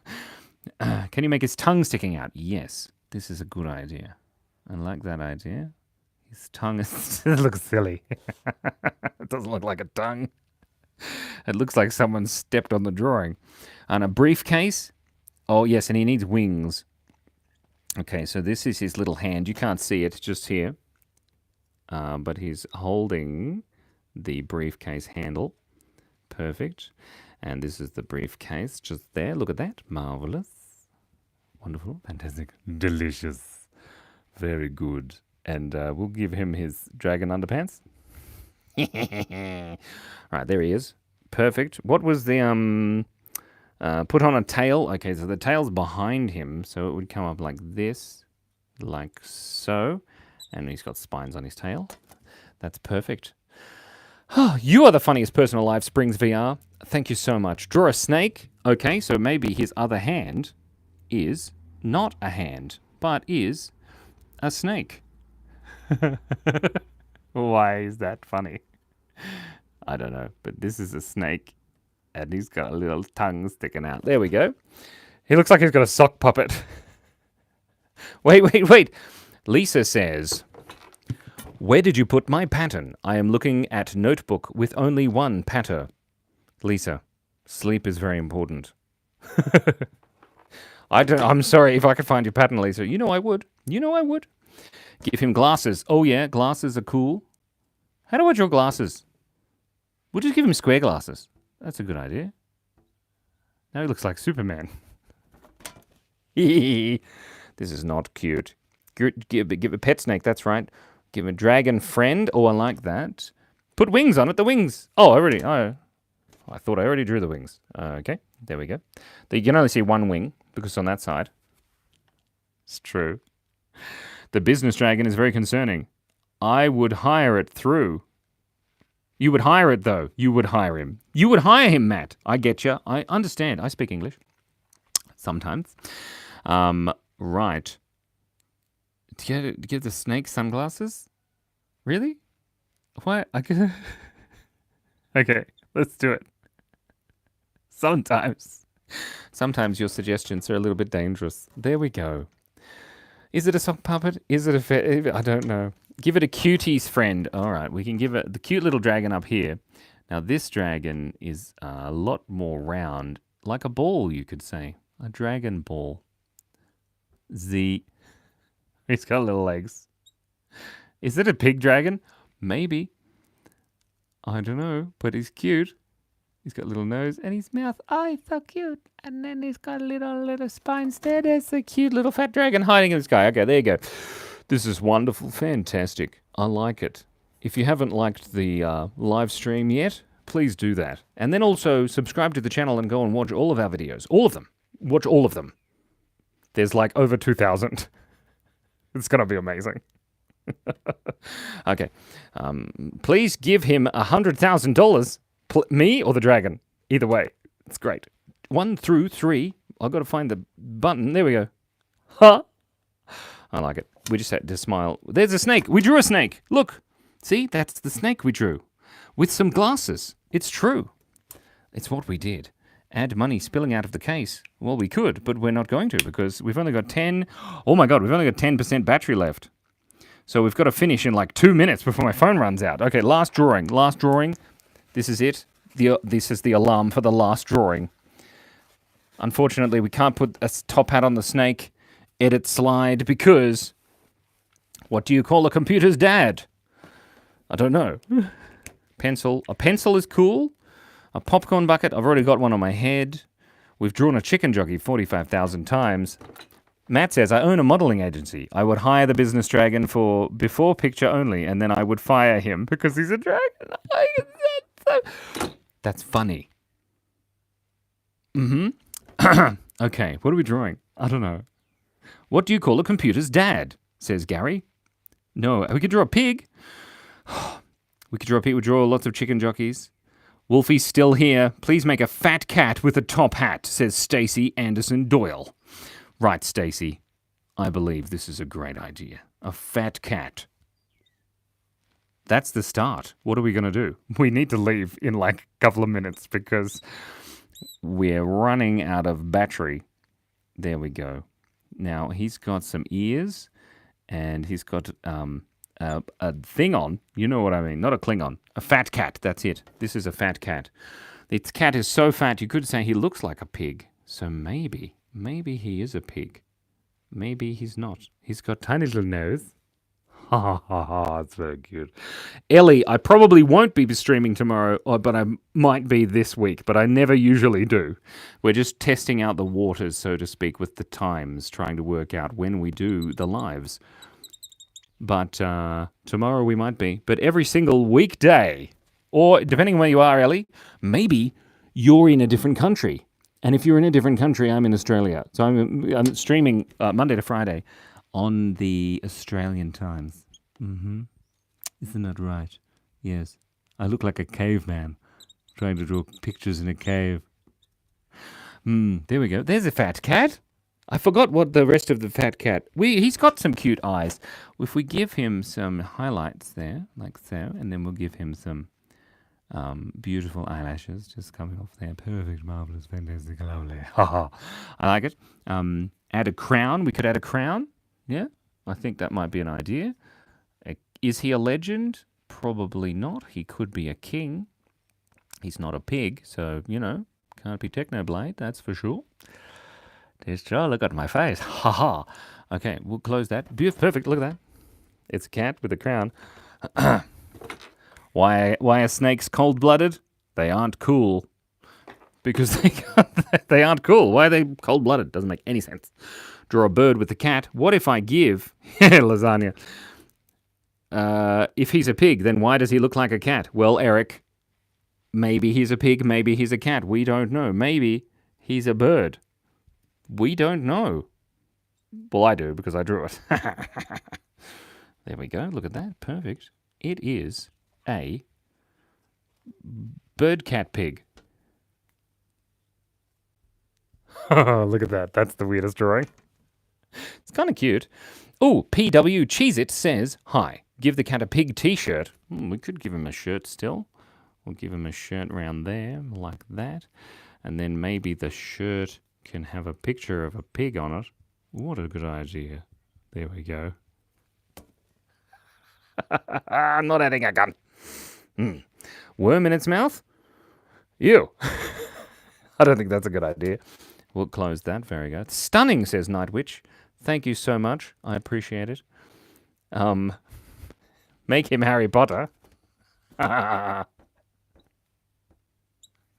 Can you make his tongue sticking out? Yes. This is a good idea. I like that idea. His tongue is... it looks silly. It doesn't look like a tongue. It looks like someone stepped on the drawing. And a briefcase. Oh, yes, and he needs wings. Okay, so this is his little hand. You can't see it just here. But he's holding the briefcase handle. Perfect. And this is the briefcase just there. Look at that. Marvelous. Wonderful. Fantastic. Delicious. Very good. And we'll give him his dragon underpants. Right, there he is. Perfect. What was the put on a tail? Okay, so the tail's behind him, so it would come up like this, like so. And he's got spines on his tail. That's perfect. Oh, you are the funniest person alive, Springs VR. Thank you so much. Draw a snake. Okay, so maybe his other hand is not a hand, but is a snake. Why is that funny? I don't know, but this is a snake, and he's got a little tongue sticking out. There we go. He looks like he's got a sock puppet. Wait. Lisa says, where did you put my pattern? I am looking at notebook with only one patter. Lisa, sleep is very important. I'm sorry if I could find your pattern, Lisa. You know I would. Give him glasses. Oh yeah, glasses are cool. How do I draw glasses? We'll just give him square glasses. That's a good idea. Now he looks like Superman. This is not cute. Give a pet snake, that's right. Give a dragon friend. Oh, I like that. Put wings on it, the wings. Oh, I thought I already drew the wings. Okay, there we go. You can only see one wing because it's on that side. It's true. The business dragon is very concerning. I would hire it through. You would hire it, though. You would hire him. You would hire him, Matt. I get you. I understand. I speak English. Sometimes. Right. To give the snake sunglasses? Really? What? Okay, let's do it. Sometimes your suggestions are a little bit dangerous. There we go. Is it a sock puppet? Is it a... I don't know. Give it a cutie's friend. All right, we can give it the cute little dragon up here. Now, this dragon is a lot more round, like a ball, you could say. A dragon ball. He's got little legs. Is it a pig dragon? Maybe. I don't know, but he's cute. He's got a little nose and his mouth. Oh, he's so cute. And then he's got a little spines there. There's a cute little fat dragon hiding in the sky. Okay, there you go. This is wonderful. Fantastic. I like it. If you haven't liked the live stream yet, please do that. And then also subscribe to the channel and go and watch all of our videos. All of them. Watch all of them. There's like over 2,000. It's going to be amazing. Okay. Please give him $100,000. Me or the dragon? Either way. It's great. 1 through 3. I've got to find the button. There we go. Huh? I like it. We just had to smile. There's a snake. We drew a snake. Look. See? That's the snake we drew. With some glasses. It's true. It's what we did. Add money spilling out of the case. Well, we could, but we're not going to because we've only got 10... Oh my God, we've only got 10% battery left. So we've got to finish in like 2 minutes before my phone runs out. Okay, last drawing. Last drawing. This is it. This is the alarm for the last drawing. Unfortunately, we can't put a top hat on the snake. Edit slide because... What do you call a computer's dad? I don't know. Pencil. A pencil is cool. A popcorn bucket. I've already got one on my head. We've drawn a chicken jockey 45,000 times. Matt says, I own a modeling agency. I would hire the business dragon for before picture only, and then I would fire him because he's a dragon. That's funny. Okay, what are we drawing? I don't know. What do you call a computer's dad? Says Gary. No, we could draw a pig. We could draw a pig. We draw lots of chicken jockeys. Wolfie's still here. Please make a fat cat with a top hat, says Stacey Anderson Doyle. Right, Stacey. I believe this is a great idea. A fat cat. That's the start. What are we going to do? We need to leave in like a couple of minutes because we're running out of battery. There we go. Now, he's got some ears and he's got a thing on. You know what I mean. Not a Klingon. A fat cat. That's it. This is a fat cat. This cat is so fat you could say he looks like a pig. So maybe he is a pig. Maybe he's not. He's got tiny little nose. Ha ha ha ha, it's very cute. Ellie, I probably won't be streaming tomorrow, but I might be this week, but I never usually do. We're just testing out the waters, so to speak, with the times, trying to work out when we do the lives. But tomorrow we might be. But every single weekday, or depending on where you are, Ellie, maybe you're in a different country. And if you're in a different country, I'm in Australia. So I'm streaming Monday to Friday on the Australian times. Isn't that right? Yes. I look like a caveman trying to draw pictures in a cave. There we go. There's a fat cat. I forgot what the rest of the fat cat... He's got some cute eyes. If we give him some highlights there, like so, and then we'll give him some beautiful eyelashes just coming off there. Perfect, marvelous, fantastic, lovely. I like it. Add a crown. We could add a crown. Yeah, I think that might be an idea. Is he a legend? Probably not. He could be a king. He's not a pig, so, you know, can't be Technoblade, that's for sure. Sure, look at my face. Ha ha. Okay, we'll close that. Perfect, look at that. It's a cat with a crown. Why are snakes cold-blooded? They aren't cool. Because they aren't cool. Why are they cold-blooded? Doesn't make any sense. Draw a bird with a cat. What if I give... lasagna. If he's a pig, then why does he look like a cat? Well, Eric, maybe he's a pig, maybe he's a cat. We don't know. Maybe he's a bird. We don't know. Well, I do because I drew it. There we go. Look at that. Perfect. It is a bird cat pig. Look at that. That's the weirdest drawing. It's kind of cute. Oh, PW Cheez-It says, hi, give the cat a pig t-shirt. We could give him a shirt still. We'll give him a shirt around there like that. And then maybe the shirt can have a picture of a pig on it. What a good idea. There we go. I'm not adding a gun. Worm in its mouth? Ew. I don't think that's a good idea. We'll close that. Very good. Stunning, says Night Witch. Thank you so much. I appreciate it. Make him Harry Potter. There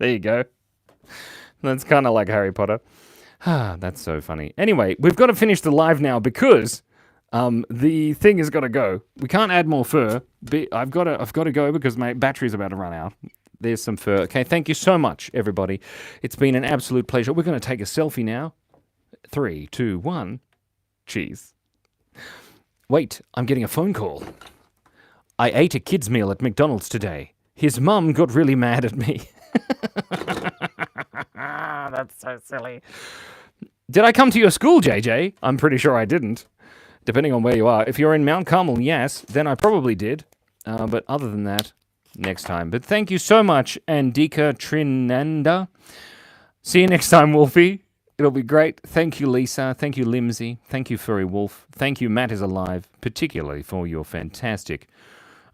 you go. That's kind of like Harry Potter. That's so funny. Anyway, we've got to finish the live now because the thing has got to go. We can't add more fur. I've got to go because my battery's about to run out. There's some fur. Okay, thank you so much, everybody. It's been an absolute pleasure. We're going to take a selfie now. 3, 2, 1. Cheese. Wait, I'm getting a phone call. I ate a kid's meal at McDonald's today. His mum got really mad at me. That's so silly. Did I come to your school, JJ? I'm pretty sure I didn't. Depending on where you are. If you're in Mount Carmel, yes, then I probably did. But other than that, next time. But thank you so much, Andika Trinanda. See you next time, Wolfie. It'll be great. Thank you, Lisa. Thank you, Limsey. Thank you, Furry Wolf. Thank you, Matt is Alive, particularly for your fantastic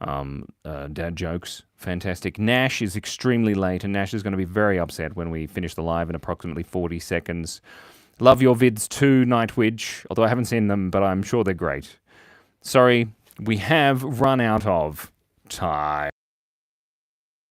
dad jokes. Fantastic. Nash is extremely late, and Nash is going to be very upset when we finish the live in approximately 40 seconds. Love your vids too, Nightwidge, although I haven't seen them, but I'm sure they're great. Sorry, we have run out of time.